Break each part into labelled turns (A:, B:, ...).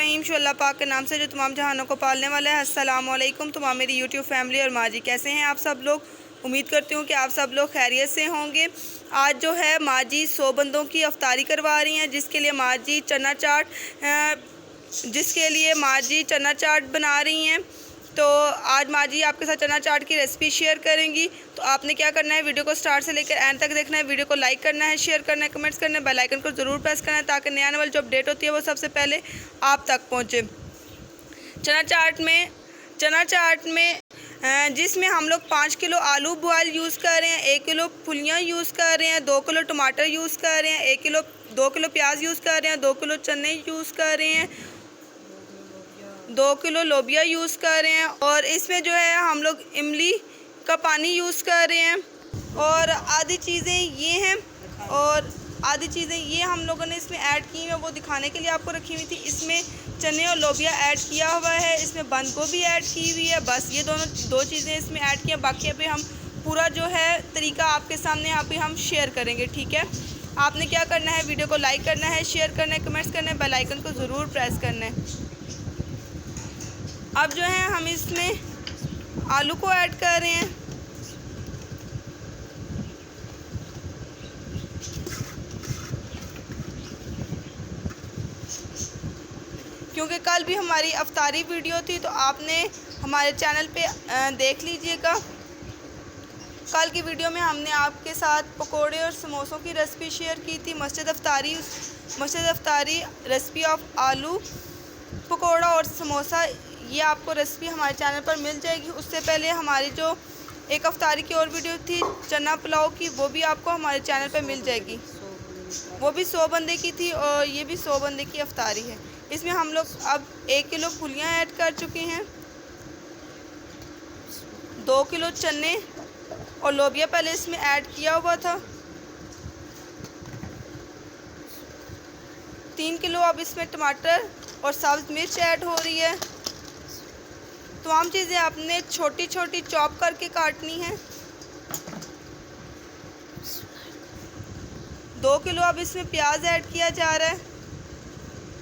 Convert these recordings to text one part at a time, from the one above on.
A: रहीम अल्लाह पाक के नाम से जो तमाम जहानों को पालने वाला है। अस्सलाम वालेकुम तमाम मेरी यूट्यूब फैमिली और माँ जी, कैसे हैं आप सब लोग। उम्मीद करती हूँ कि आप सब लोग खैरियत से होंगे। आज जो है माँ जी 100 बंदों की अफ्तारी करवा रही हैं, जिसके लिए माँ जी चना चाट बना रही हैं। तो आज माँ जी आपके साथ चना चाट की रेसिपी शेयर करेंगी। तो आपने क्या करना है, वीडियो को स्टार्ट से लेकर एंड तक देखना है। वीडियो को लाइक करना है, शेयर करना है, कमेंट्स करना है, बेल आइकन को ज़रूर प्रेस करना है ताकि नया आने वाली जो अपडेट होती है वो सबसे पहले आप तक पहुँचे। चना चाट में जिसमें हम लोग 5 किलो आलू बॉयल यूज़ कर रहे हैं, 1 किलो फुलियाँ यूज़ कर रहे हैं, 2 किलो टमाटर यूज़ कर रहे हैं, 2 किलो प्याज यूज़ कर रहे हैं, 2 किलो चने यूज़ कर रहे हैं, 2 किलो लोबिया यूज़ कर रहे हैं। और इसमें जो है हम लोग इमली का पानी यूज़ कर रहे हैं। और आधी चीज़ें ये हम लोगों ने इसमें ऐड की हैं, वो दिखाने के लिए आपको रखी हुई थी। इसमें चने और लोबिया ऐड किया हुआ है, इसमें बंद गोभी ऐड की हुई है। बस ये दो चीज़ें इसमें ऐड की हैं। बाकी अभी हम पूरा जो है तरीका आपके सामने अभी हम शेयर करेंगे, ठीक है। आपने क्या करना है, वीडियो को लाइक करना है, शेयर करना है, कमेंट्स करना है, बेल आइकन को ज़रूर प्रेस करना है। अब जो है हम इसमें आलू को ऐड कर रहे हैं। क्योंकि कल भी हमारी अफ्तारी वीडियो थी, तो आपने हमारे चैनल पे देख लीजिएगा। कल की वीडियो में हमने आपके साथ पकोड़े और समोसों की रेसिपी शेयर की थी। मस्जिद अफ्तारी रेसिपी ऑफ आलू पकोड़ा और समोसा, ये आपको रेसिपी हमारे चैनल पर मिल जाएगी। उससे पहले हमारी जो एक अफ्तारी की और वीडियो थी चना पुलाव की, वो भी आपको हमारे चैनल पर मिल जाएगी। वो भी 100 बंदे की थी और ये भी 100 बंदे की अफ्तारी है। इसमें हम लोग अब 1 किलो फुलियाँ ऐड कर चुके हैं, 2 किलो चने और लोबिया पहले इसमें ऐड किया हुआ था, 3 किलो अब इसमें टमाटर और सब्ज़ मिर्च ऐड हो रही है। तमाम चीज़ें आपने छोटी छोटी चॉप करके काटनी है। 2 किलो अब इसमें प्याज ऐड किया जा रहा है,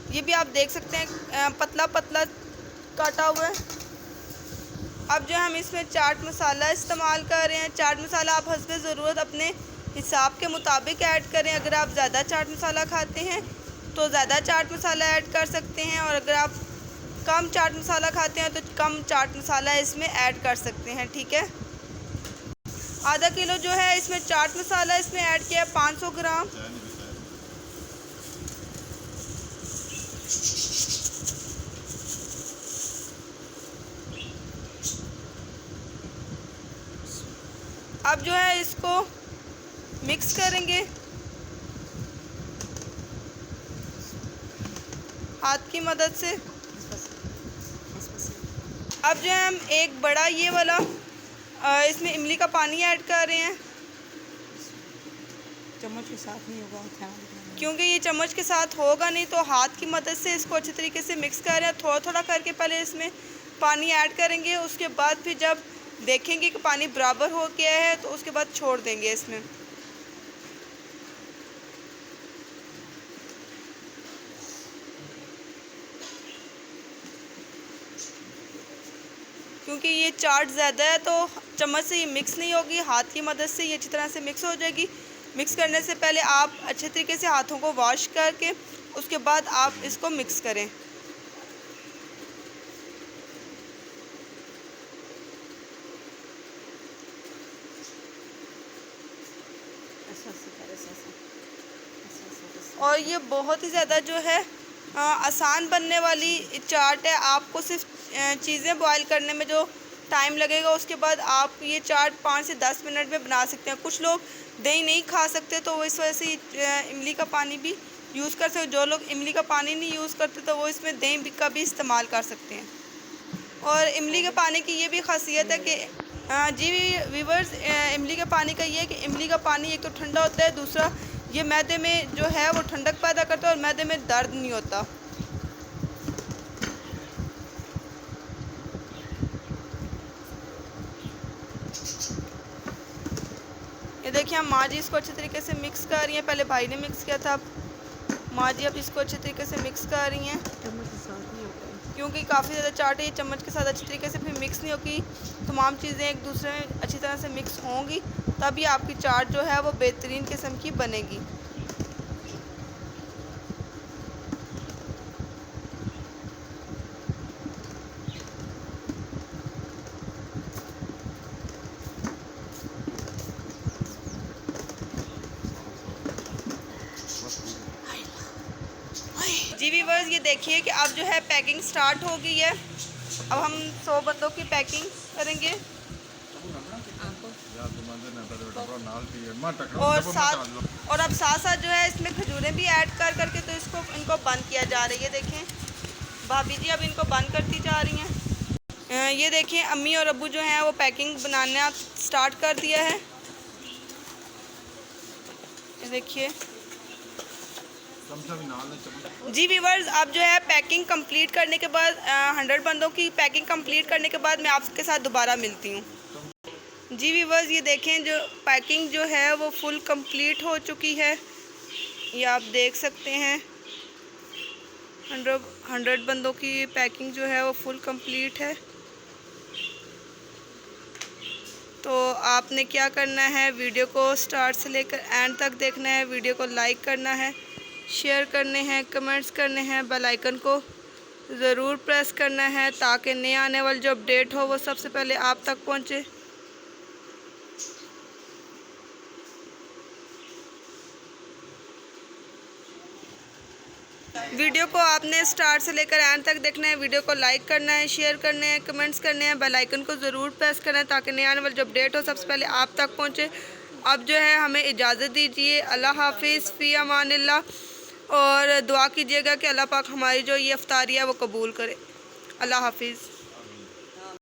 A: ये भी आप देख सकते हैं पतला पतला काटा हुआ है। अब जो हम इसमें चाट मसाला इस्तेमाल कर रहे हैं। चाट मसाला आप हस्बे ज़रूरत अपने हिसाब के मुताबिक ऐड करें। अगर आप ज़्यादा चाट मसाला खाते हैं तो ज़्यादा चाट मसाला ऐड कर सकते हैं, और अगर आप कम चाट मसाला खाते हैं तो कम चाट मसाला इसमें ऐड कर सकते हैं, ठीक है। आधा किलो जो है इसमें चाट मसाला इसमें ऐड किया है, 500 ग्राम। अब जो है इसको मिक्स करेंगे हाथ की मदद से। अब जो है हम एक बड़ा ये वाला इसमें इमली का पानी ऐड कर रहे हैं।
B: चम्मच के साथ नहीं होगा,
A: क्योंकि ये चम्मच के साथ होगा नहीं, तो हाथ की मदद से इसको अच्छे तरीके से मिक्स कर रहे हैं। थोड़ा थोड़ा करके पहले इसमें पानी ऐड करेंगे, उसके बाद फिर जब देखेंगे कि पानी बराबर हो गया है तो उसके बाद छोड़ देंगे इसमें। क्योंकि ये चाट ज़्यादा है तो चम्मच से ये मिक्स नहीं होगी, हाथ की मदद से ये अच्छी तरह से मिक्स हो जाएगी। मिक्स करने से पहले आप अच्छे तरीके से हाथों को वॉश करके उसके बाद आप इसको मिक्स करें। और ये बहुत ही ज़्यादा जो है आसान बनने वाली चाट है। आपको सिर्फ चीज़ें बॉयल करने में जो टाइम लगेगा, उसके बाद आप ये चाट 5 से 10 मिनट में बना सकते हैं। कुछ लोग दही नहीं खा सकते तो वो इस वजह से इमली का पानी भी यूज़ कर सकते। जो लोग इमली का पानी नहीं यूज़ करते तो वो इसमें दही का भी इस्तेमाल कर सकते हैं। और इमली के पानी की ये भी खासियत है कि जी व्यूवर्स, इमली के पानी का ये है कि इमली का पानी एक तो ठंडा होता है, दूसरा ये मैदे में जो है वो ठंडक पैदा करता है और मैदे में दर्द नहीं होता। ये देखिए हम माँ जी इसको अच्छे तरीके से मिक्स कर रही हैं। पहले भाई ने मिक्स किया था, अब माँ जी अब इसको अच्छे तरीके से मिक्स कर रही हैं। क्योंकि काफ़ी ज़्यादा चाट है, ये चम्मच के साथ अच्छी तरीके से फिर मिक्स नहीं होगी। तमाम चीज़ें एक दूसरे में अच्छी तरह से मिक्स होंगी, तभी आपकी चाट जो है वो बेहतरीन किस्म की बनेगी। जी व्यूअर्स, ये देखिए कि अब जो है पैकिंग स्टार्ट हो गई है। अब हम 100 बंदों की पैकिंग करेंगे और अब साथ साथ जो है इसमें खजूरें भी ऐड कर करके तो इनको बंद किया जा रही है। देखें भाभी जी अब इनको बंद करती जा रही हैं। ये देखें अम्मी और अब्बू जो हैं वो पैकिंग बनाना स्टार्ट कर दिया है। ये देखिए जी व्यूअर्स, अब जो है पैकिंग कंप्लीट करने के बाद 100 बंदों की पैकिंग कंप्लीट करने के बाद मैं आपके साथ दोबारा मिलती हूँ। जी व्यूअर्स, ये देखें जो पैकिंग जो है वो फुल कंप्लीट हो चुकी है, ये आप देख सकते हैं। 100 बंदों की पैकिंग जो है वो फुल कंप्लीट है। तो आपने क्या करना है, वीडियो को स्टार्ट से लेकर एंड तक देखना है, वीडियो को लाइक करना है, शेयर करने हैं, कमेंट्स करने हैं, बेल आइकन को ज़रूर प्रेस करना है ताकि नए आने वाली जो अपडेट हो वो सबसे पहले आप तक पहुंचे। वीडियो को आपने स्टार्ट से लेकर एंड तक देखना है, वीडियो को लाइक करना है, शेयर करने हैं, कमेंट्स करने हैं, बेल आइकन को ज़रूर प्रेस करना है ताकि नए आने वाली जो अपडेट हो सबसे पहले आप तक पहुंचे। अब जो है हमें इजाज़त दीजिए। अल्लाह हाफिज़, फ़ी अमानिल्लाह। और दुआ कीजिएगा कि अल्लाह पाक हमारी जो ये इफ्तारी है वो कबूल करे। अल्लाह हाफिज़।